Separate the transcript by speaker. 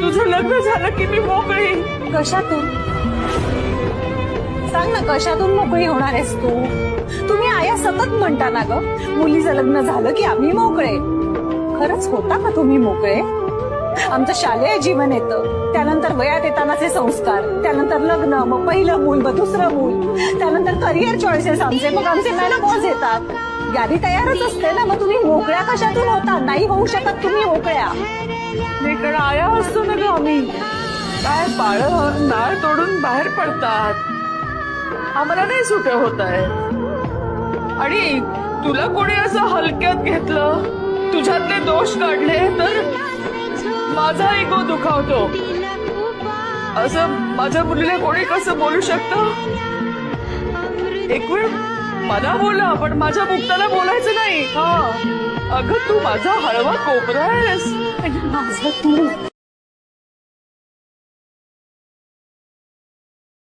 Speaker 1: तुझं लग्न झालं की मी मोकळी.
Speaker 2: कशातून सांग ना, कशातून मोकळी होणार आहेस तू? तुम्ही आया सतत म्हणता ना ग, मुलीचं लग्न झालं की आम्ही मोकळे. खरंच होता का तुम्ही मोकळे? आमचं शालेय जीवन येतं, त्यानंतर वयात येतानाचे संस्कार, त्यानंतर लग्न, मग पहिलं मूल, मग दुसरं मूल, त्यानंतर करिअर चॉईसेस आमचे, मग आमचे मेनोपॉज येतात. यादी तयारच असते ना. मग तुम्ही मोकळ्या कशातून होता? नाही होऊ शकत तुम्ही मोकळ्या.
Speaker 1: लेकरं आया असतो ना ग आम्ही. काय बाळ नाळ तोडून बाहेर पडतात, आम्हाला नाही सुट होत आहे. आणि तुला कोणी असं हलक्यात घेतलं, तुझ्यातले दोष काढले तर माझा इगो दुखावतो. असं माझ्या मुलीला कोणी कसं बोलू शकतं? एक वेळ मला बोला, पण माझ्या मुक्ताला बोलायचं नाही. हा अगं, तू माझा हळवा कोपरा आहेस.
Speaker 2: माझं तू